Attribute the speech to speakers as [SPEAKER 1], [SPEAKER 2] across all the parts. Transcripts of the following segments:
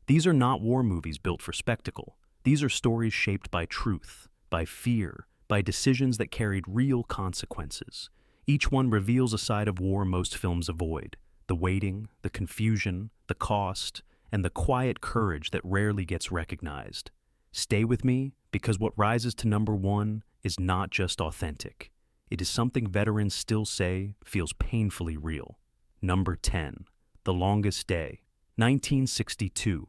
[SPEAKER 1] These are not war movies built for spectacle. These are stories shaped by truth, by fear, by decisions that carried real consequences. Each one reveals a side of war most films avoid: the waiting, the confusion, the cost, and the quiet courage that rarely gets recognized. Stay with me, because what rises to number one is not just authentic. It is something veterans still say feels painfully real. Number 10. The Longest Day, 1962.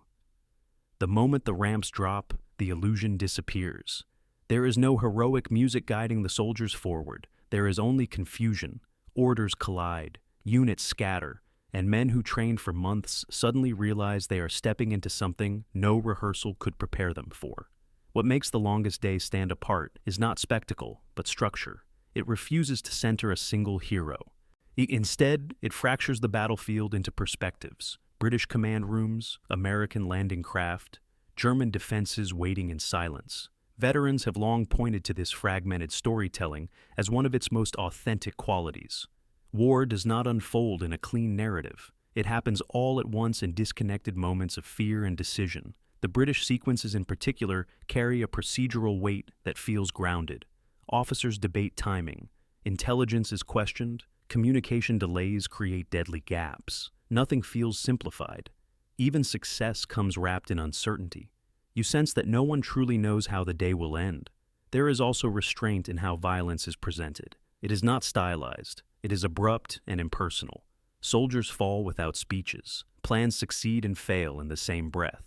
[SPEAKER 1] The moment the ramps drop, the illusion disappears. There is no heroic music guiding the soldiers forward. There is only confusion. Orders collide, units scatter, and men who trained for months suddenly realize they are stepping into something no rehearsal could prepare them for. What makes The Longest Day stand apart is not spectacle, but structure. It refuses to center a single hero. Instead, it fractures the battlefield into perspectives: British command rooms, American landing craft, German defenses waiting in silence. Veterans have long pointed to this fragmented storytelling as one of its most authentic qualities. War does not unfold in a clean narrative. It happens all at once in disconnected moments of fear and decision. The British sequences in particular carry a procedural weight that feels grounded. Officers debate timing. Intelligence is questioned. Communication delays create deadly gaps. Nothing feels simplified. Even success comes wrapped in uncertainty. You sense that no one truly knows how the day will end. There is also restraint in how violence is presented. It is not stylized. It is abrupt and impersonal. Soldiers fall without speeches. Plans succeed and fail in the same breath.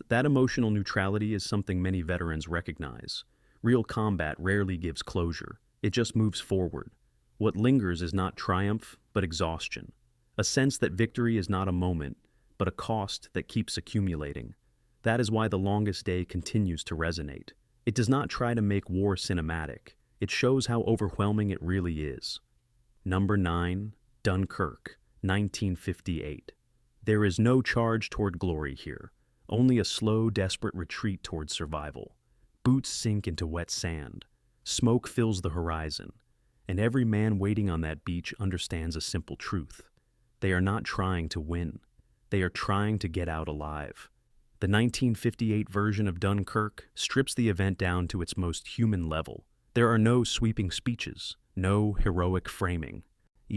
[SPEAKER 1] That emotional neutrality is something many veterans recognize. Real combat rarely gives closure. It just moves forward. What lingers is not triumph, but exhaustion. A sense that victory is not a moment, but a cost that keeps accumulating. That is why The Longest Day continues to resonate. It does not try to make war cinematic. It shows how overwhelming it really is. Number 9. Dunkirk, 1958. There is no charge toward glory here, only a slow, desperate retreat toward survival. Boots sink into wet sand. Smoke fills the horizon, and every man waiting on that beach understands a simple truth. They are not trying to win. They are trying to get out alive. The 1958 version of Dunkirk strips the event down to its most human level. There are no sweeping speeches, no heroic framing,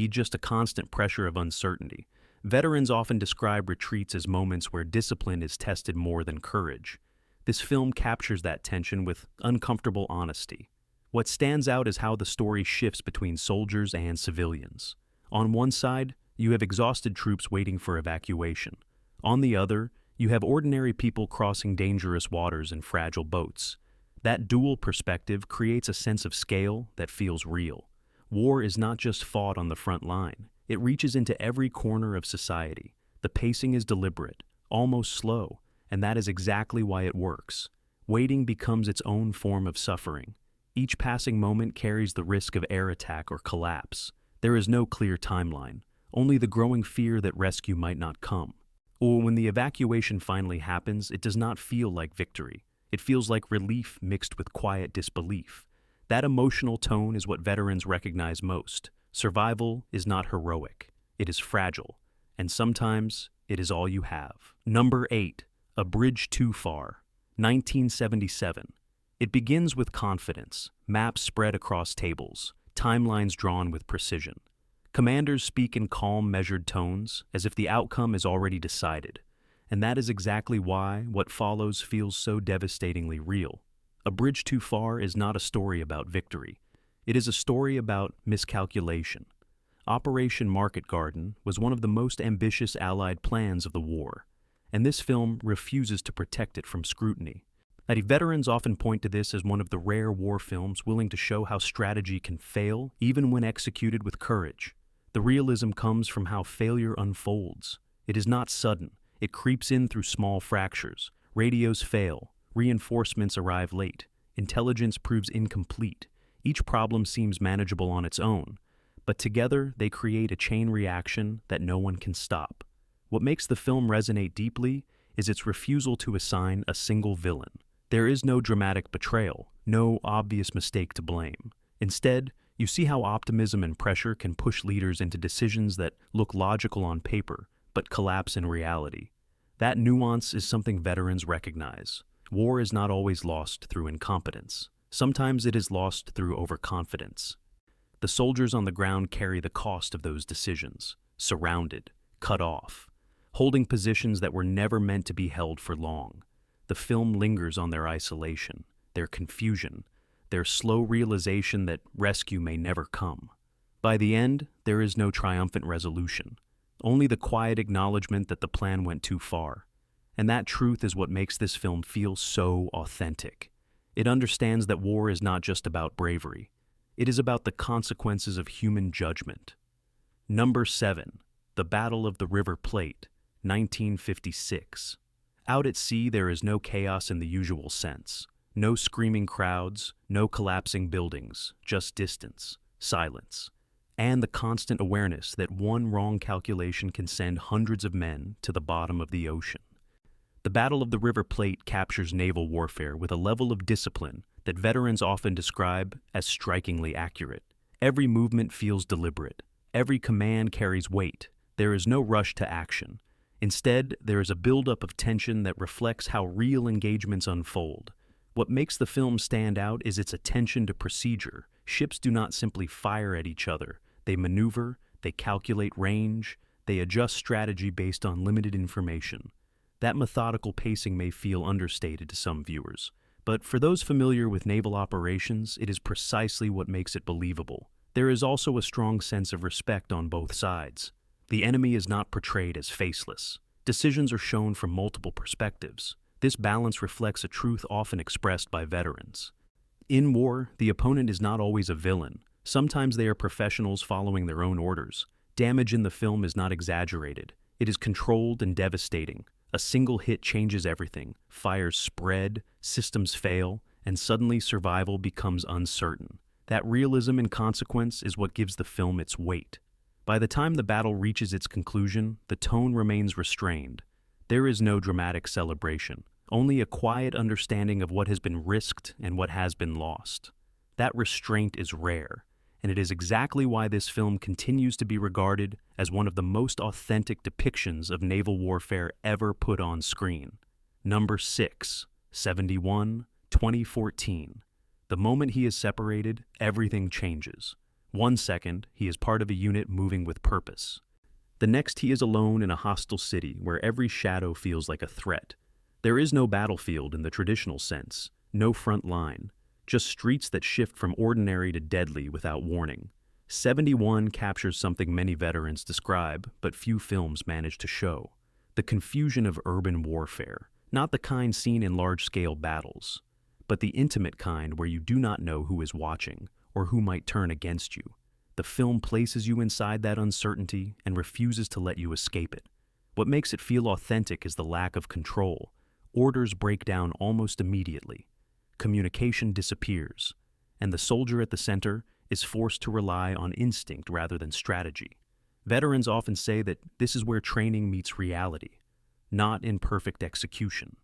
[SPEAKER 1] just a constant pressure of uncertainty. Veterans often describe retreats as moments where discipline is tested more than courage. This film captures that tension with uncomfortable honesty. What stands out is how the story shifts between soldiers and civilians. On one side, you have exhausted troops waiting for evacuation. On the other, you have ordinary people crossing dangerous waters in fragile boats. That dual perspective creates a sense of scale that feels real. War is not just fought on the front line. It reaches into every corner of society. The pacing is deliberate, almost slow, and that is exactly why it works. Waiting becomes its own form of suffering. Each passing moment carries the risk of air attack or collapse. There is no clear timeline, only the growing fear that rescue might not come. Or when the evacuation finally happens, it does not feel like victory. It feels like relief mixed with quiet disbelief. That emotional tone is what veterans recognize most. Survival is not heroic. It is fragile. And sometimes it is all you have. Number 8. A Bridge Too Far, 1977. It begins with confidence, maps spread across tables, timelines drawn with precision. Commanders speak in calm, measured tones, as if the outcome is already decided. And that is exactly why what follows feels so devastatingly real. A Bridge Too Far is not a story about victory. It is a story about miscalculation. Operation Market Garden was one of the most ambitious Allied plans of the war, and this film refuses to protect it from scrutiny. Veterans often point to this as one of the rare war films willing to show how strategy can fail even when executed with courage. The realism comes from how failure unfolds. It is not sudden. It creeps in through small fractures. Radios fail. Reinforcements arrive late. Intelligence proves incomplete. Each problem seems manageable on its own, but together they create a chain reaction that no one can stop. What makes the film resonate deeply is its refusal to assign a single villain. There is no dramatic betrayal, no obvious mistake to blame. Instead, you see how optimism and pressure can push leaders into decisions that look logical on paper, but collapse in reality. That nuance is something veterans recognize. War is not always lost through incompetence. Sometimes it is lost through overconfidence. The soldiers on the ground carry the cost of those decisions, surrounded, cut off, holding positions that were never meant to be held for long. The film lingers on their isolation, their confusion, their slow realization that rescue may never come. By the end, there is no triumphant resolution, only the quiet acknowledgement that the plan went too far. And that truth is what makes this film feel so authentic. It understands that war is not just about bravery. It is about the consequences of human judgment. Number 7. The Battle of the River Plate, 1956. Out at sea, there is no chaos in the usual sense. No screaming crowds, no collapsing buildings, just distance, silence, and the constant awareness that one wrong calculation can send hundreds of men to the bottom of the ocean. The Battle of the River Plate captures naval warfare with a level of discipline that veterans often describe as strikingly accurate. Every movement feels deliberate. Every command carries weight. There is no rush to action. Instead, there is a buildup of tension that reflects how real engagements unfold. What makes the film stand out is its attention to procedure. Ships do not simply fire at each other. They maneuver, they calculate range, they adjust strategy based on limited information. That methodical pacing may feel understated to some viewers, but for those familiar with naval operations, it is precisely what makes it believable. There is also a strong sense of respect on both sides. The enemy is not portrayed as faceless. Decisions are shown from multiple perspectives. This balance reflects a truth often expressed by veterans. In war, the opponent is not always a villain. Sometimes they are professionals following their own orders. Damage in the film is not exaggerated. It is controlled and devastating. A single hit changes everything. Fires spread, systems fail, and suddenly survival becomes uncertain. That realism and consequence is what gives the film its weight. By the time the battle reaches its conclusion, the tone remains restrained. There is no dramatic celebration, only a quiet understanding of what has been risked and what has been lost. That restraint is rare, and it is exactly why this film continues to be regarded as one of the most authentic depictions of naval warfare ever put on screen. Number 6, 71, 2014. The moment he is separated, everything changes. 1 second, he is part of a unit moving with purpose. The next, he is alone in a hostile city where every shadow feels like a threat. There is no battlefield in the traditional sense, no front line, just streets that shift from ordinary to deadly without warning. 71 captures something many veterans describe, but few films manage to show: the confusion of urban warfare, not the kind seen in large-scale battles, but the intimate kind where you do not know who is watching or who might turn against you. The film places you inside that uncertainty and refuses to let you escape it. What makes it feel authentic is the lack of control. Orders break down almost immediately. Communication disappears, and the soldier at the center is forced to rely on instinct rather than strategy. Veterans often say that this is where training meets reality, not in perfect execution,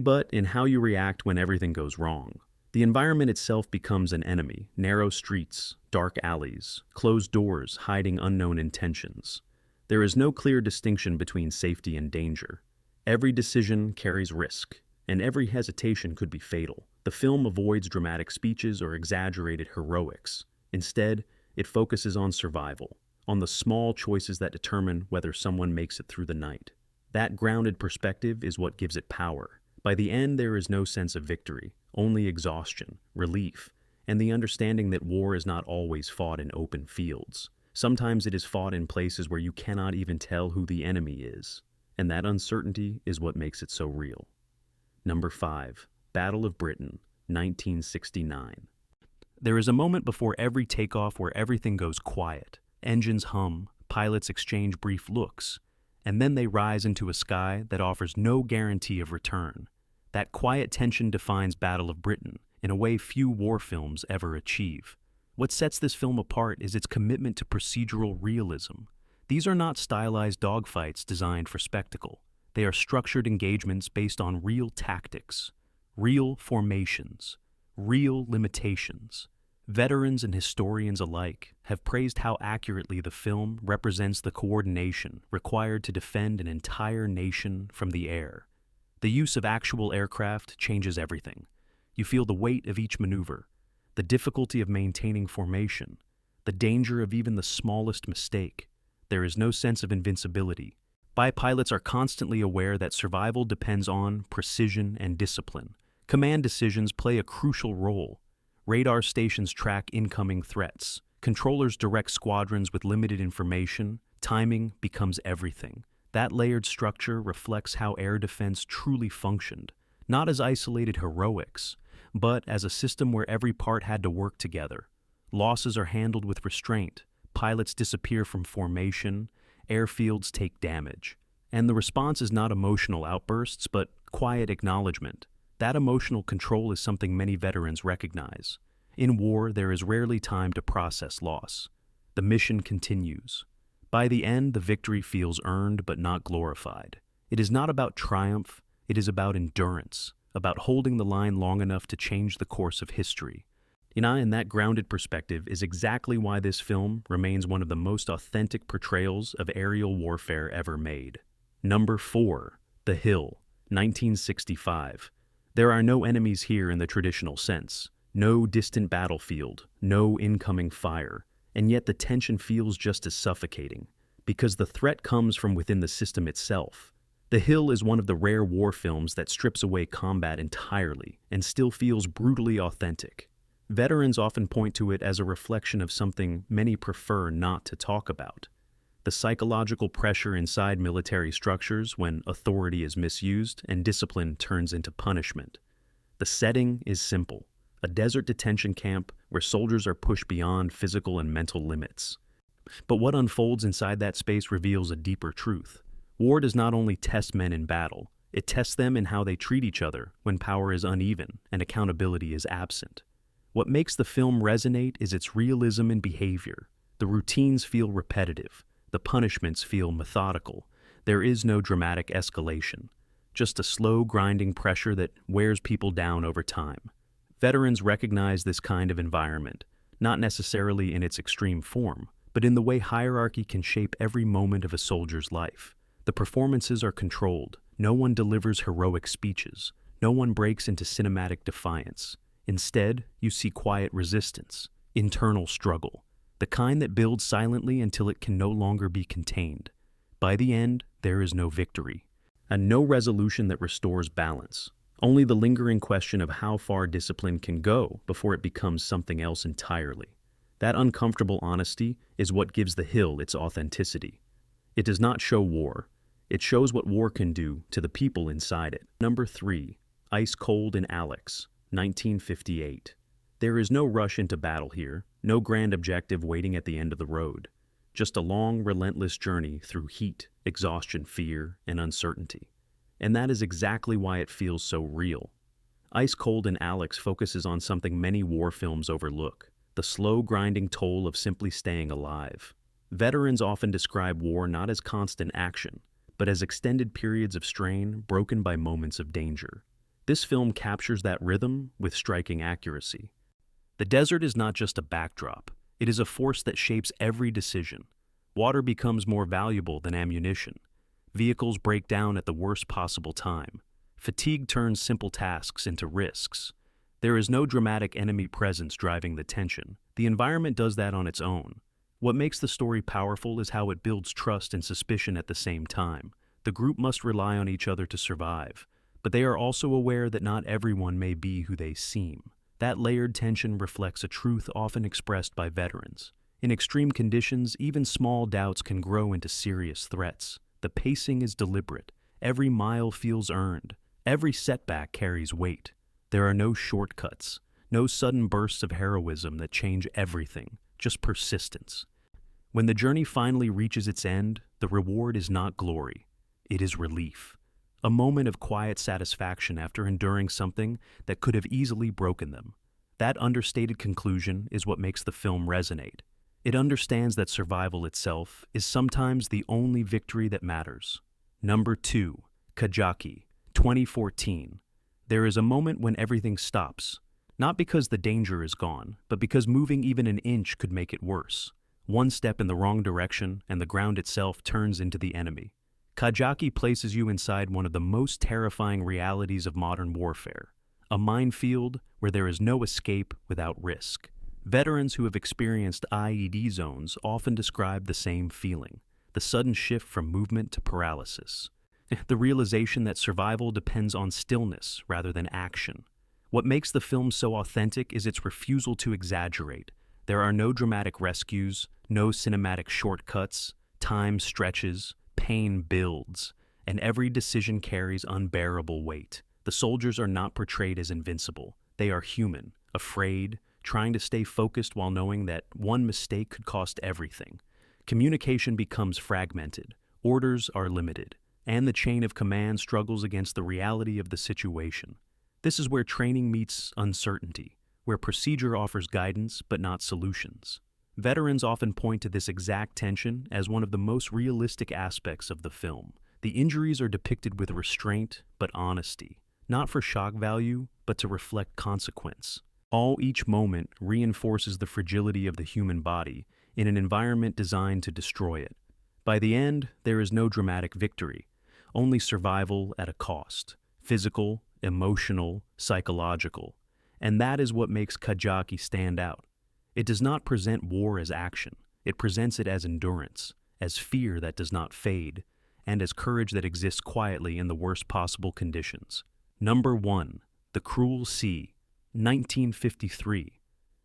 [SPEAKER 1] but in how you react when everything goes wrong. The environment itself becomes an enemy: narrow streets, dark alleys, closed doors hiding unknown intentions. There is no clear distinction between safety and danger. Every decision carries risk, and every hesitation could be fatal. The film avoids dramatic speeches or exaggerated heroics. Instead, it focuses on survival, on the small choices that determine whether someone makes it through the night. That grounded perspective is what gives it power. By the end, there is no sense of victory, only exhaustion, relief, and the understanding that war is not always fought in open fields. Sometimes it is fought in places where you cannot even tell who the enemy is, and that uncertainty is what makes it so real. Number 5, Battle of Britain, 1969. There is a moment before every takeoff where everything goes quiet. Engines hum, pilots exchange brief looks, and then they rise into a sky that offers no guarantee of return. That quiet tension defines Battle of Britain in a way few war films ever achieve. What sets this film apart is its commitment to procedural realism. These are not stylized dogfights designed for spectacle. They are structured engagements based on real tactics, real formations, real limitations. Veterans and historians alike have praised how accurately the film represents the coordination required to defend an entire nation from the air. The use of actual aircraft changes everything. You feel the weight of each maneuver, the difficulty of maintaining formation, the danger of even the smallest mistake. There is no sense of invincibility. Pilots are constantly aware that survival depends on precision and discipline. Command decisions play a crucial role. Radar stations track incoming threats. Controllers direct squadrons with limited information. Timing becomes everything. That layered structure reflects how air defense truly functioned, not as isolated heroics, but as a system where every part had to work together. Losses are handled with restraint. Pilots disappear from formation. Airfields take damage. And the response is not emotional outbursts, but quiet acknowledgement. That emotional control is something many veterans recognize. In war, there is rarely time to process loss. The mission continues. By the end, the victory feels earned but not glorified. It is not about triumph, it is about endurance, about holding the line long enough to change the course of history. And that grounded perspective is exactly why this film remains one of the most authentic portrayals of aerial warfare ever made. Number 4. The Hill, 1965. There are no enemies here in the traditional sense. No distant battlefield, no incoming fire, and yet the tension feels just as suffocating, because the threat comes from within the system itself. The Hill is one of the rare war films that strips away combat entirely and still feels brutally authentic. Veterans often point to it as a reflection of something many prefer not to talk about: the psychological pressure inside military structures when authority is misused and discipline turns into punishment. The setting is simple: a desert detention camp where soldiers are pushed beyond physical and mental limits. But what unfolds inside that space reveals a deeper truth. War does not only test men in battle, it tests them in how they treat each other when power is uneven and accountability is absent. What makes the film resonate is its realism in behavior. The routines feel repetitive. The punishments feel methodical. There is no dramatic escalation, just a slow grinding pressure that wears people down over time. Veterans recognize this kind of environment, not necessarily in its extreme form, but in the way hierarchy can shape every moment of a soldier's life. The performances are controlled. No one delivers heroic speeches. No one breaks into cinematic defiance. Instead, you see quiet resistance, internal struggle, the kind that builds silently until it can no longer be contained. By the end, there is no victory, and no resolution that restores balance. Only the lingering question of how far discipline can go before it becomes something else entirely. That uncomfortable honesty is what gives The Hill its authenticity. It does not show war. It shows what war can do to the people inside it. Number 3. Ice Cold in Alex, 1958. There is no rush into battle here, no grand objective waiting at the end of the road. Just a long, relentless journey through heat, exhaustion, fear, and uncertainty. And that is exactly why it feels so real. Ice Cold in Alex focuses on something many war films overlook: the slow, grinding toll of simply staying alive. Veterans often describe war not as constant action, but as extended periods of strain broken by moments of danger. This film captures that rhythm with striking accuracy. The desert is not just a backdrop, it is a force that shapes every decision. Water becomes more valuable than ammunition. Vehicles break down at the worst possible time. Fatigue turns simple tasks into risks. There is no dramatic enemy presence driving the tension. The environment does that on its own. What makes the story powerful is how it builds trust and suspicion at the same time. The group must rely on each other to survive, but they are also aware that not everyone may be who they seem. That layered tension reflects a truth often expressed by veterans. In extreme conditions, even small doubts can grow into serious threats. The pacing is deliberate. Every mile feels earned. Every setback carries weight. There are no shortcuts, no sudden bursts of heroism that change everything, just persistence. When the journey finally reaches its end, the reward is not glory. It is relief. A moment of quiet satisfaction after enduring something that could have easily broken them. That understated conclusion is what makes the film resonate. It understands that survival itself is sometimes the only victory that matters. Number 2. Kajaki, 2014. There is a moment when everything stops. Not because the danger is gone, but because moving even an inch could make it worse. One step in the wrong direction, and the ground itself turns into the enemy. Kajaki places you inside one of the most terrifying realities of modern warfare, a minefield where there is no escape without risk. Veterans who have experienced IED zones often describe the same feeling, the sudden shift from movement to paralysis. The realization that survival depends on stillness rather than action. What makes the film so authentic is its refusal to exaggerate. There are no dramatic rescues, no cinematic shortcuts, time stretches, pain builds, and every decision carries unbearable weight. The soldiers are not portrayed as invincible. They are human, afraid, trying to stay focused while knowing that one mistake could cost everything. Communication becomes fragmented, orders are limited, and the chain of command struggles against the reality of the situation. This is where training meets uncertainty, where procedure offers guidance but not solutions. Veterans often point to this exact tension as one of the most realistic aspects of the film. The injuries are depicted with restraint but honesty, not for shock value, but to reflect consequence. Each moment reinforces the fragility of the human body in an environment designed to destroy it. By the end, there is no dramatic victory, only survival at a cost, physical, emotional, psychological. And that is what makes Kajaki stand out. It does not present war as action. It presents it as endurance, as fear that does not fade, and as courage that exists quietly in the worst possible conditions. Number 1. The Cruel Sea, 1953.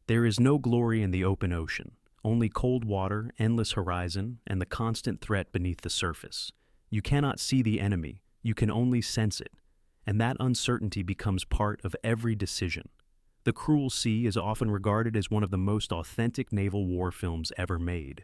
[SPEAKER 1] There is no glory in the open ocean, only cold water, endless horizon, and the constant threat beneath the surface. You cannot see the enemy, you can only sense it, and that uncertainty becomes part of every decision. The Cruel Sea is often regarded as one of the most authentic naval war films ever made.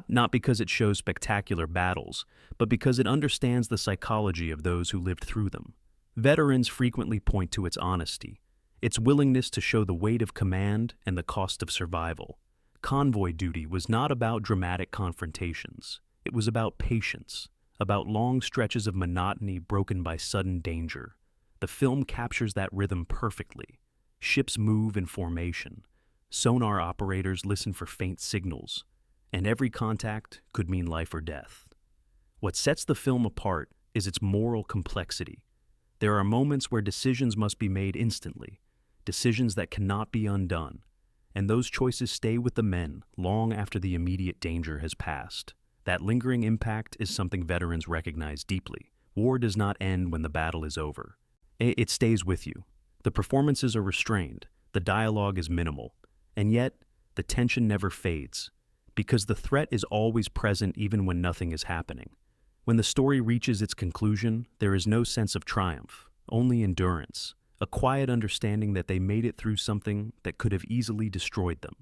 [SPEAKER 1] Not because it shows spectacular battles, but because it understands the psychology of those who lived through them. Veterans frequently point to its honesty, its willingness to show the weight of command and the cost of survival. Convoy duty was not about dramatic confrontations. It was about patience, about long stretches of monotony broken by sudden danger. The film captures that rhythm perfectly. Ships move in formation. Sonar operators listen for faint signals, and every contact could mean life or death. What sets the film apart is its moral complexity. There are moments where decisions must be made instantly, decisions that cannot be undone, and those choices stay with the men long after the immediate danger has passed. That lingering impact is something veterans recognize deeply. War does not end when the battle is over. It stays with you. The performances are restrained, the dialogue is minimal, and yet the tension never fades, because the threat is always present even when nothing is happening. When the story reaches its conclusion, there is no sense of triumph, only endurance, a quiet understanding that they made it through something that could have easily destroyed them.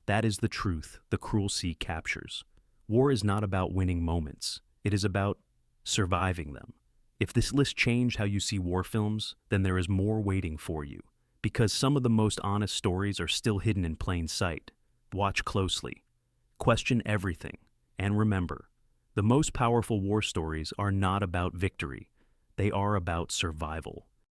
[SPEAKER 1] That is the truth the Cruel Sea captures. War is not about winning moments, it is about surviving them. If this list changed how you see war films, then there is more waiting for you, because some of the most honest stories are still hidden in plain sight. Watch closely, question everything, and remember, the most powerful war stories are not about victory, they are about survival.